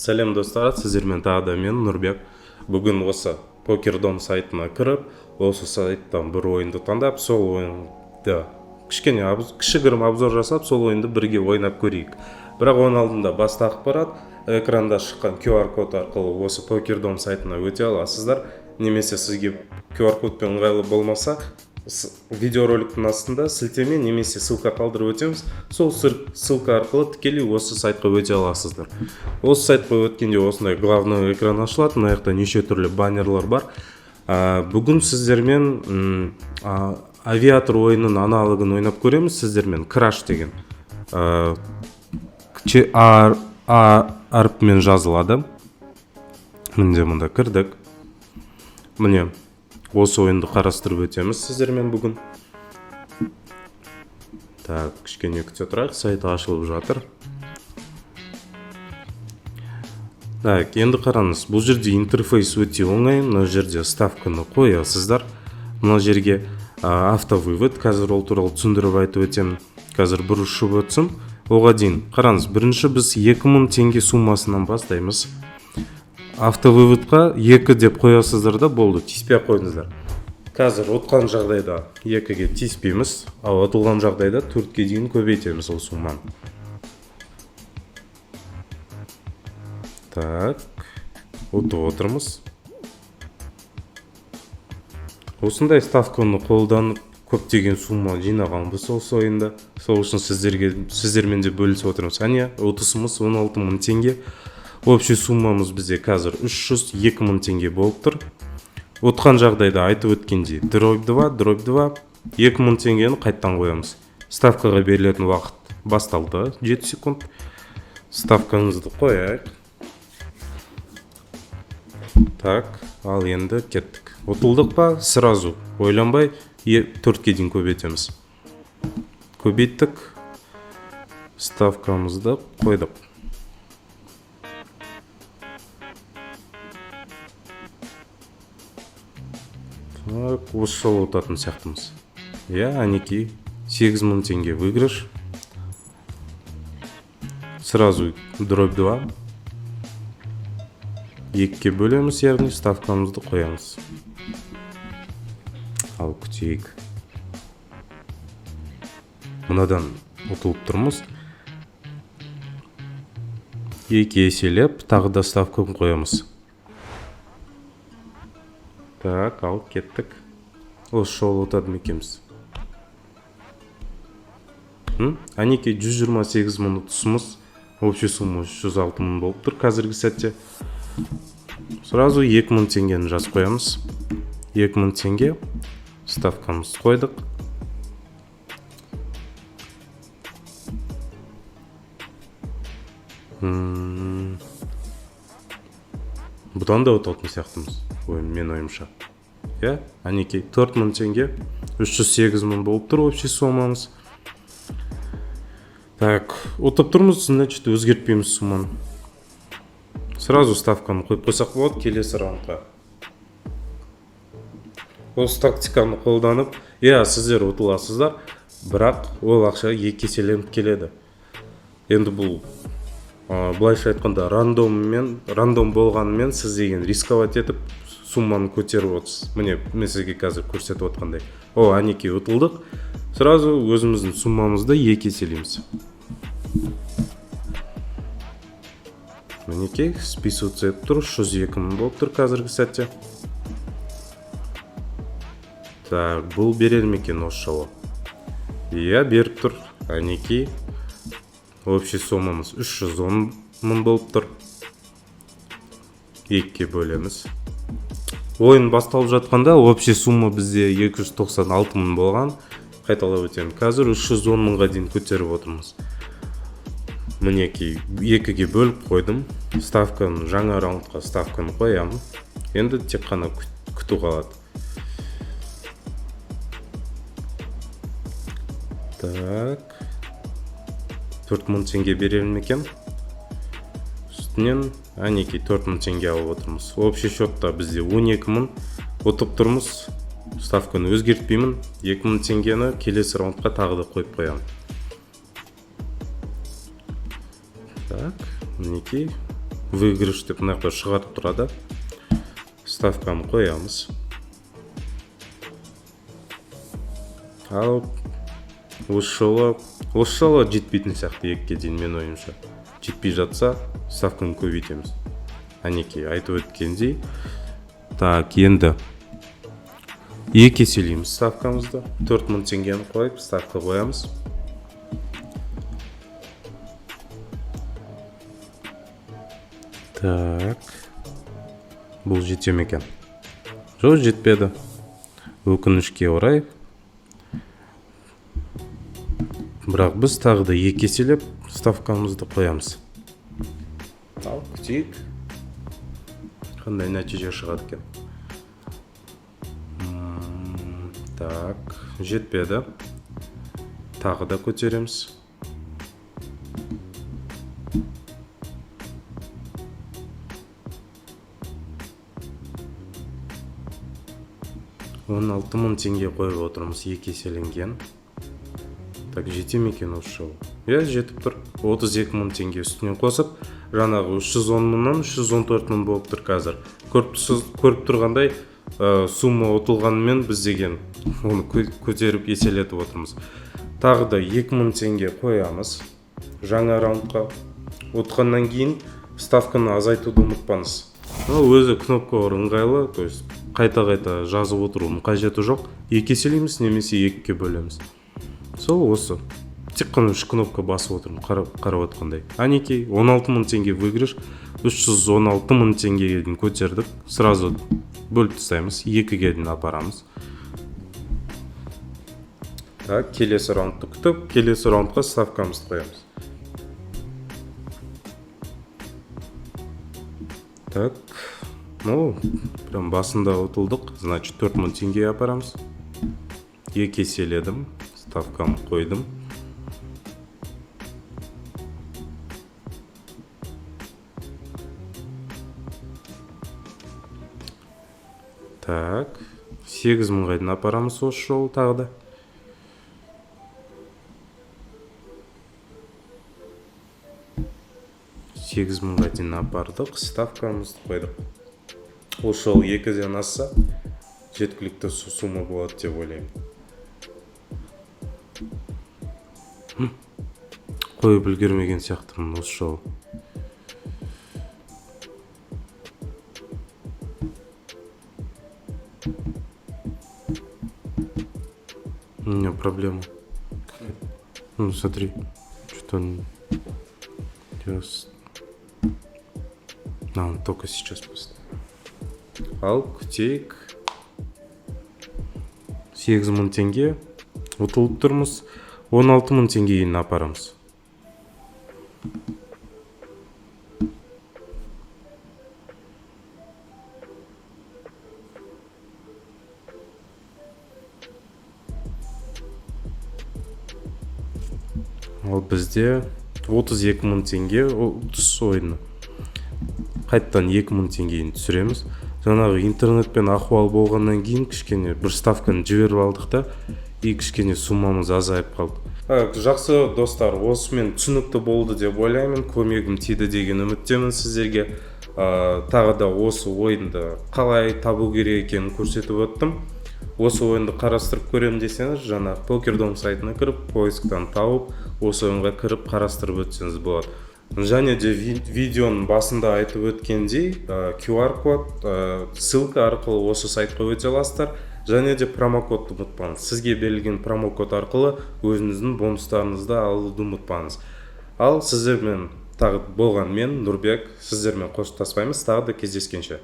Сәлем достар, сіздермен тағы да мен Нұрбек. Бүгін осы Покердом сайтына кіріп, осы сайттан бір ойынды таңдап, сол ойынды кішігірім обзор жасап, сол ойынды бірге ойнап көрейік. Бірақ оның алдында басты ақпарат, экранда шыққан QR код арқылы осы Покердом сайтына өте аласыздар. Немесе сізге QR кодпен ыңғайлы болмаса, видеороликтің астында сілтеме немесе ссылка қалдырып өтеміз. Сол ссылка арқылы тікелей осы сайтқа өте аласыздар. Осы сайтқа өткенде осындай главный экран ашылады. Мына жақта неше түрлі баннерлар бар. Бүгін сіздермен авиатор ойынның аналогын ойнап көреміз. Сіздермен Crash деген әріпмен жазылады. Міне мұнда кірдік. Міне осы ойынды қарастырып өтеміз сіздермен бүгін. Так, кішкене күте тұрайық, сайты ашылып жатыр. Так, енді қараңыз, бұл жерде интерфейс өте оңай. Мына жерде ставканы қоясыздар. Мына жерге автовывод, қазір ол туралы түсіндіріп айтып өтемін. Қазір бір ұшып өтсін. Оға дейін қараңыз, бірінші біз 2000 теңге суммасынан бастаймыз. Автовыводқа 2 деп қоясыздар да болды, тиіспей қойыңыздар. Қазір отқан жағдайда 2-ге тиіспейміз, ал отылған жағдайда 4-ге дейін көбейтеміз ол сумманы. Так, отып отырмыз. Осындай ставканы қолданып көптеген сумма жинағанбыз осы ойында. Сол үшін сіздермен де бөлісіп отырмыз. Әне, отысымыз 16.000 теңге. Общий суммамыз бізде қазір 302.000 теңге болып тұр. Отқан жағдайда айтып өткенде дробь 2, 2000 теңгені қайттан қоямыз. Ставкаға берілетін уақыт басталды, 7 секунд. Ставкамызды қояйық. Так, ал енді кеттік. Отылдық па? Сразу ойланбай 4-ге дейін көбейтеміз. Көбейттік. Ставкамызды қойдық. Осы жол отатын сияқтымыз. Әнекей 8000 теңге выигрыш. Сразу дробь 2. 2-ке бөлеміз, яғни ставкамызды қоямыз. Ал күтейік. Мұнадан ұтылып тұрмыз. 2 еселеп, тағы да ставканы қоямыз. Так, ал кеттік. Осы жол отады мекеміз. Әнекей 128.000 ұтысымыз. Общий сумма 106.000 болып тұр қазіргі сәтте. Сразу 2000 теңгені жаз қоямыз. 2000 теңге. Ставкамыз қойдық. Бұдан да отатын сияқтымыз. Мен ойымша. Әнекей 4000 теңге. 308.000 болып тұр общий суммамыз. Так, отып тұрмыз, значит, өзгертпейміз сумманы. Сразу ставканы қойып қойсақ болады келесі раундқа. Осы тактиканы қолданып, сіздер ұтыласыздар, бірақ ол ақша 2 еселеніп келеді. Енді бұл былайша айтқанда рандом болғанымен сіз деген рисковать етіп сумманы көтеріп отырсыз. Міне, мен сізге қазір көрсетіп отқандай. Әнекей ұтылдық. Сразу өзіміздің суммамызды 2 еселейміз. Мінекей, списываться етіп тұр, 102.000 болып тұр қазіргі сәтте. Так, бұл берер мекен осы жолы? Беріп тұр. Әнекей, общий суммамыз 310.000 болып тұр. 2-ке бөлеміз. Ойын басталып жатқанда общий сумма бізде 296.000 болған. Қайталап өтемін. Қазір 310.000-ға дейін көтеріп отырмыз. Мінекей 2-ге бөліп қойдым. Ставканы жаңа раундқа ставканы қоямын. Енді тек қана күту қалады. Так. 4000 теңге беремін екен. Үстінен әнекей 4000 теңге алып отырмыз. Общий счетта бізде 12000 отып тұрмыз. Ставканы өзгертпеймін. 2000 теңгені келесі раундқа тағы да қойып қоямын. Так, мінекей выигрыш деп мына жақта шығарып тұрады. Ставканы қоямыз. Ал осы жолы жетпейтін сияқты 2-ге дейін мен ойымша. Жетпей жатса, ставканы көбейтеміз. Әнекей айтып өткендей. Так, енді 2 еселейміз ставкамызды. 4000 теңгені қойып, ставка қоямыз. Так, бұл жете ме екен? Жоқ, жетпеді. Өкінішке орай. Бірақ біз тағы да 2 еселеп ставкамызды қоямыз. Ал, күтейік. Қандай нәтиже шығады екен? Так, жетпеді. Тағы да көтереміз. $16.000 теңге қойып отырмыз, 2 еселенген. Так, жете ме екен осы жолы? Иә, жетіп тұр. 32.000 теңге үстінен қосып, жаңағы 310.000-нан 314.000 болып тұр қазір. Көріп тұрғандай сумма ұтылғанымен біз деген оны көтеріп еселетіп отырмыз. Тағы да 2.000 теңге қоямыз. Жаңа раундқа ұтқаннан кейін ставканы азайтуды ұмытпаңыз. Өзі кнопкалар ыңғайлы, то есть қайта-қайта жазып отырудың қажеті жоқ. 2 еселейміз, немесе 2-ге бөлеміз. Сол осы. Тек қана 3 кнопка басып отырмын, қарап отқандай. Әнекей 16.000 теңге выигрыш, 316.000 теңгеге дейін көтердік. Сразу бөліп тастаймыз, 2-ге дейін апарамыз. Так, келесі раундты күтіп, келесі раундқа ставкамызды қоямыз. Так, прям басында ұтылдық, значит 4000 теңге апарамыз. 2 еселедім, ставкамы қойдым. Так, 8000-ға дейін апарамыз осы жолы тағы да. $8.000-ға дейін апардық, ставкамызды қойдық. Осы жолы 2-ден асса, жеткілікті сумма болады деп ойлаймын. Қойып үлгермеген сияқтымын осы жолы. У меня проблема. Смотри, что он... Он только сейчас поставил. Ал, күтейік. 8000 теңге ұтылып тұрмыз. 16.000 теңгеге апарамыз. Ал бізде 32.000 теңге ұтыс ойыны. Қайттан 2.000 теңгейін түсіреміз. Жаңағы интернетпен ахуал болғаннан кейін кішкене бір ставканы жіберіп алдық та, кішкене суммамыз азайып қалды. Жақсы достар, осымен түсінікті болды деп ойлаймын. Көмегім тиді деген үміттемін сіздерге. Тағы да осы ойынды қалай табу керек екенін көрсетіп өттім. Осы ойынды қарастырып көрем десеңіз, жаңа PokerDom сайтына кіріп, поисктан тауып, осы ойынға кіріп қарастырып өтсеңіз болады. Және де видеоның басында айтып өткендей, QR код, ссылка арқылы осы сайтқа өте аласыздар. Және де промокодты ұмытпаңыз. Сізге берілген промокод арқылы өзіңіздің бонустарыңызды алуды ұмытпаңыз. Ал сіздермен тағы болған мен, Нұрбек, сіздермен қоштаспаймыз, тағы да кездескенше.